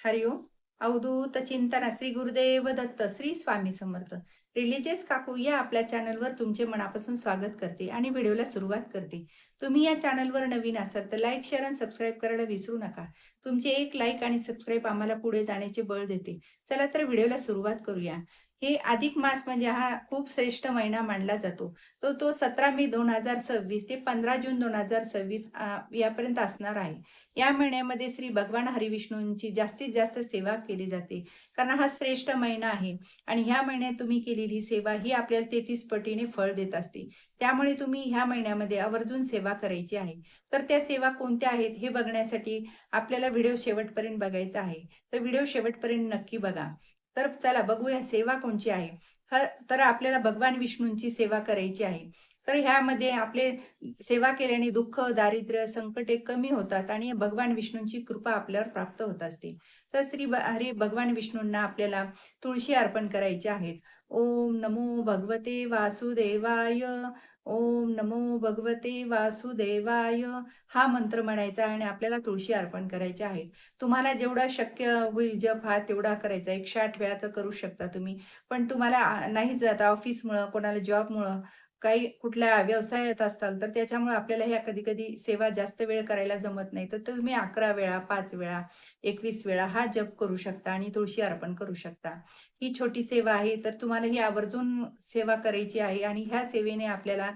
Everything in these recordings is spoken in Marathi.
हरिओम. अवधूत चिंतन श्री गुरुदेव दत्त श्री स्वामी समर्थ. रिलीजियस काकू या आपल्या चॅनलवर तुमचे मनापासून स्वागत करते आणि व्हिडिओला सुरुवात करते. तुम्ही या चॅनलवर नवीन असाल तर लाईक, शेअर आणि सबस्क्राईब करायला विसरू नका. तुमचे एक लाईक आणि सबस्क्राईब आम्हाला पुढे जाण्याचे बळ देते. चला तर व्हिडिओला सुरुवात करूया. हे अधिक मास म्हणजे हा खूप श्रेष्ठ महिना मानला जातो. तो 17 मे 2026 ते 15 जून 2026 यापर्यंत असणार आहे. या महिन्यामध्ये श्री भगवान हरिविष्णूंची जास्तीत जास्त सेवा केली जाते. कारण हा श्रेष्ठ महिना आहे आणि ह्या महिन्यात तुम्ही केलेली सेवा ही आपल्याला 33 पटीने फळ देत असते. त्यामुळे तुम्ही ह्या महिन्यामध्ये आवर्जून सेवा करायची आहे. तर त्या सेवा कोणत्या आहेत हे बघण्यासाठी आपल्याला व्हिडिओ शेवटपर्यंत बघायचा आहे. तर व्हिडिओ शेवटपर्यंत नक्की बघा. तर चला बघूया सेवा कोणची आहे. तर आपल्याला भगवान विष्णूंची सेवा करायची आहे. तर ह्यामध्ये आपले सेवा केल्याने दुःख, दारिद्र्य, संकटे कमी होतात आणि भगवान विष्णूंची कृपा आपल्यावर प्राप्त होत असते. तर हरी भगवान विष्णूंना आपल्याला तुळशी अर्पण करायची आहेत. ओम नमो भगवते वासुदेवाय, ओम नमो भगवते वासुदेवाय हा मंत्र म्हणायचा आणि आपल्याला तुळशी अर्पण करायची आहे. तुम्हाला जेवढा शक्य होईल जप हा तेवढा करायचा. 108 वेळा तर करू शकता तुम्ही. पण तुम्हाला नाही जात ऑफिसमुळं, कोणाला जॉबमुळं काही कुठल्या व्यवसायात असाल, तर त्याच्यामुळे आपल्याला ह्या कधी-कधी सेवा जास्त वेळ करायला जमत नाही. तर तुम्ही 11 वेळा, 5 वेळा, 21 वेळा हा जप करू शकता आणि तुळशी अर्पण करू शकता. ही छोटी सेवा आहे, तर तुम्हाला ही आवर्जून सेवा करायची आहे आणि ह्या सेवेने आपल्याला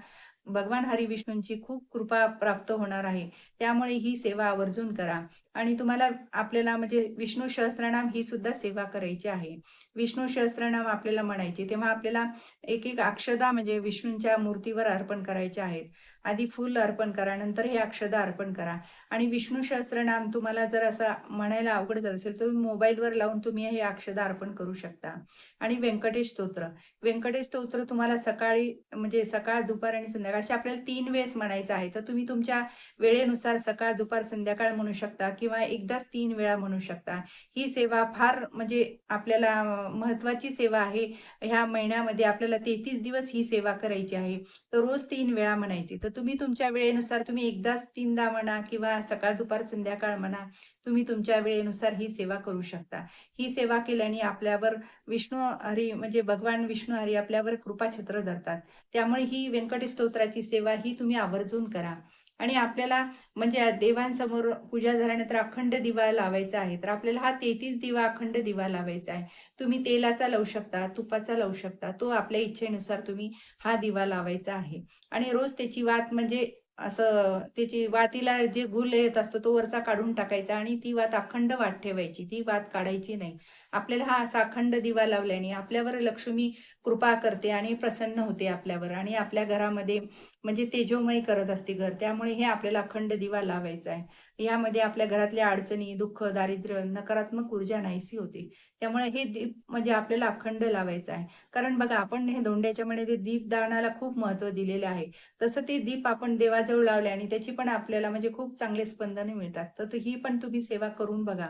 भगवान हरिविष्णूंची खूप कृपा प्राप्त होणार आहे. त्यामुळे ही सेवा आवर्जून करा आणि तुम्हाला आपल्याला म्हणजे विष्णू सहस्त्रनाम ही सुद्धा सेवा करायची आहे. विष्णू सहस्त्रनाम आपल्याला म्हणायचे, तेव्हा आपल्याला एक-एक अक्षदा म्हणजे विष्णूंच्या मूर्तीवर अर्पण करायच्या आहेत. आधी फूल अर्पण करा, नंतर हे अक्षदा अर्पण करा आणि विष्णू सहस्त्रनाम तुम्हाला जर असा म्हणायला अवघड जात असेल, तर मोबाईलवर लावून तुम्ही हे अक्षदा अर्पण करू शकता. आणि व्यंकटेश स्तोत्र. व्यंकटेश स्तोत्र तुम्हाला सकाळी म्हणजे सकाळ, दुपार आणि संध्याकाळ असे आपल्याला 3 वेळेस म्हणायचं आहे. तर तुम्ही तुमच्या वेळेनुसार सकाळ, दुपार, संध्याकाळ म्हणू शकता किंवा एकदाच 3 वेळा म्हणू शकता. ही सेवा फार म्हणजे आपल्याला महत्त्वाची सेवा आहे. ह्या महिन्यामध्ये आपल्याला 33 दिवस ही सेवा करायची आहे. तर रोज 3 वेळा म्हणायची. तर तुम्ही तुमच्या वेळेनुसार तुम्ही एकदाच 3दा म्हणा किंवा सकाळ, दुपार, संध्याकाळ म्हणा. तुम्ही तुमच्या वेळेनुसार ही सेवा करू शकता. ही सेवा केल्याने आपल्यावर विष्णू हरी म्हणजे भगवान विष्णू हरी आपल्यावर कृपाछत्र धरतात. त्यामुळे ही व्यंकटेश स्तोत्राची सेवा ही तुम्ही आवर्जून करा. आणि आपल्याला म्हणजे देवांसमोर पूजा झाल्यानंतर अखंड दिवा लावायचा आहे. तर आपल्याला हा 33 दिवा अखंड दिवा लावायचा आहे. तुम्ही तेलाचा लावू शकता, तुपाचा लावू शकता. तो आपल्या इच्छेनुसार तुम्ही हा दिवा लावायचा आहे. आणि रोज त्याची वात म्हणजे असं त्याची वातीला जे गुल येत असतो तो वरचा काढून टाकायचा आणि ती वात अखंड वात ठेवायची. ती वात काढायची नाही. आपल्याला हा असा अखंड दिवा लावल्याने आपल्यावर लक्ष्मी कृपा करते आणि प्रसन्न होते आपल्यावर आणि आपल्या घरामध्ये म्हणजे तेजोमय करत असते घर. त्यामुळे हे आपल्याला अखंड दिवा लावायचा आहे. यामध्ये आपल्या घरातल्या अडचणी, दुःख, दारिद्र्य, नकारात्मक ऊर्जा नाहीशी होते. त्यामुळे हे दीप म्हणजे आपल्याला अखंड लावायचं आहे. कारण बघा आपण हे धोंड्याच्या मध्ये दीपदानाला खूप महत्त्व दिलेले आहे. तसं ते दीप आपण देवाजवळ लावले आणि त्याची पण आपल्याला म्हणजे खूप चांगले स्पंदने मिळतात. तर ही पण तुम्ही सेवा करून बघा.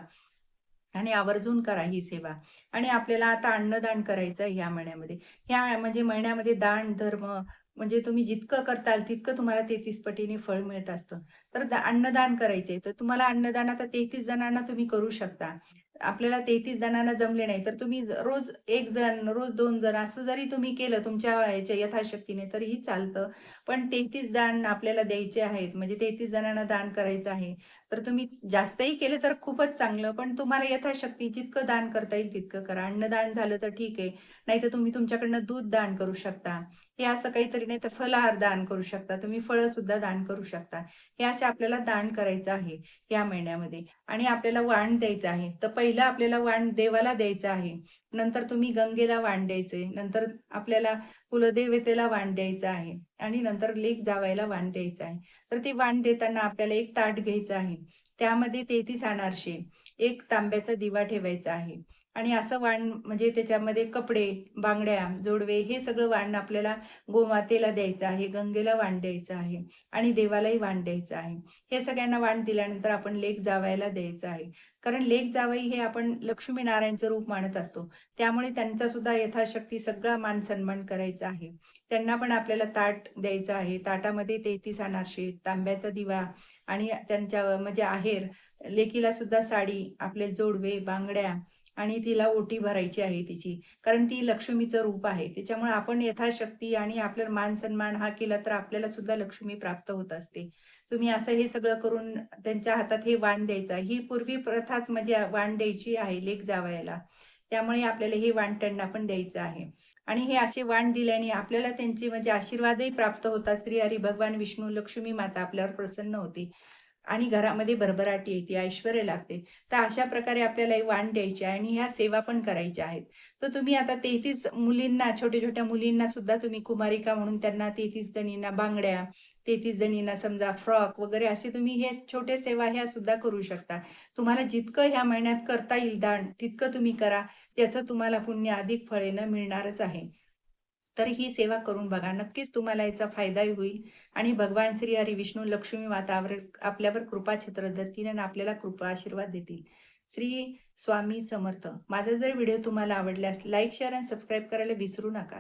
आणि आवर्जून करा ही सेवा. आणि आपल्याला आता अन्नदान करायचं आहे ह्या महिन्यामध्ये. ह्या म्हणजे महिन्यामध्ये दान, धर्म म्हणजे तुम्ही जितकं करताल तितकं तुम्हाला 33 पटीने फळ मिळत असतं. तर अन्नदान करायचे. तर तुम्हाला अन्नदान आता 33 जणांना तुम्ही करू शकता. आपल्याला 33 जणांना जमले नाही, तर तुम्ही रोज 1 जण, रोज 2 जण असं जरी तुम्ही केलं तुमच्या ह्याच्या यथाशक्तीने तरीही चालतं. पण 33 दान आपल्याला द्यायचे आहेत. म्हणजे 33 जणांना दान करायचं आहे. तर तुम्ही जास्तही केले तर खूपच चांगलं. पण तुम्हाला यथाशक्ती जितकं दान करता येईल तितकं करा. अन्नदान झालं तर ठीक आहे. नाहीतर तुम्ही तुमच्याकडनं दूध दान करू शकता. हे असं काहीतरी नाही तर फलाहार दान करू शकता. तुम्ही फळं सुद्धा दान करू शकता. हे असे आपल्याला दान करायचं आहे या महिन्यामध्ये आणि आपल्याला वाण द्यायचं आहे. तर पहिलं आपल्याला वाण देवाला द्यायचं आहे. नंतर तुम्ही गंगेला वाण द्यायचे. नंतर आपल्याला कुलदेवतेला वाण द्यायचं आहे आणि नंतर लेक जावयाला वाण द्यायचं आहे. तर ते वाण देताना आपल्याला एक ताट घ्यायचं आहे. त्यामध्ये 33 अनारसे, एक तांब्याचा दिवा ठेवायचा आहे आणि असं वाण म्हणजे त्याच्यामध्ये कपडे, बांगड्या, जोडवे हे सगळं वाण आपल्याला गोमातेला द्यायचं आहे, गंगेला वाण द्यायचं आहे आणि देवालाही वाण द्यायचं आहे. हे सगळ्यांना वाण दिल्यानंतर आपण लेक जावयाला द्यायचं आहे. कारण लेक जावई हे आपण लक्ष्मीनारायणचं रूप मानत असतो. त्यामुळे त्यांचा सुद्धा यथाशक्ती सगळा मान-सन्मान करायचा आहे. त्यांना पण आपल्याला ताट द्यायचं आहे. ताटामध्ये 33 अनारसे, तांब्याचा दिवा आणि त्यांच्या म्हणजे आहेर, लेकीला सुद्धा साडी, आपले जोडवे, बांगड्या आणि तिला ओटी भरायची आहे तिची. कारण ती लक्ष्मीचं रूप आहे. त्याच्यामुळे आपण यथाशक्ती आणि आपला मान-सन्मान हा केला तर आपल्याला सुद्धा लक्ष्मी प्राप्त होत असते. तुम्ही असं हे सगळं करून त्यांच्या हातात हे वाण द्यायचं आहे. ही पूर्वी प्रथाच म्हणजे वाण द्यायची आहे लेक जावयाला. त्यामुळे आपल्याला हे वाण त्यांना पण द्यायचं आहे. आणि हे असे वाण दिल्याने आपल्याला त्यांचे म्हणजे आशीर्वादही प्राप्त होतात. श्रीहरी भगवान विष्णू, लक्ष्मी माता आपल्यावर प्रसन्न होते. आणि घरामध्ये भरभराटी येते, ऐश्वर्य लागते. तर अशा प्रकारे आपल्याला हे वाण द्यायचे आहे आणि ह्या सेवा पण करायच्या आहेत. तर तुम्ही आता 33 मुलींना, छोट्या-छोट्या मुलींना सुद्धा तुम्ही कुमारिका म्हणून त्यांना 33 जणींना बांगड्या, 33 जणींना समजा फ्रॉक वगैरे असे तुम्ही हे छोटे सेवा ह्या सुद्धा करू शकता. तुम्हाला जितकं ह्या महिन्यात करता येईल दान, तितकं तुम्ही करा. त्याचं तुम्हाला पुण्य अधिक फळेनं मिळणारच आहे. तर ही सेवा करून बघा. नक्कीच तुम्हाला याचा फायदाही होईल आणि भगवान श्री हरी विष्णू, लक्ष्मी माता आपल्यावर कृपाछत्र धरतील आणि आपल्याला कृपा आशीर्वाद देतील. श्री स्वामी समर्थ. माझा जर व्हिडिओ तुम्हाला आवडल्यास लाईक, शेअर आणि सबस्क्राईब करायला विसरू नका.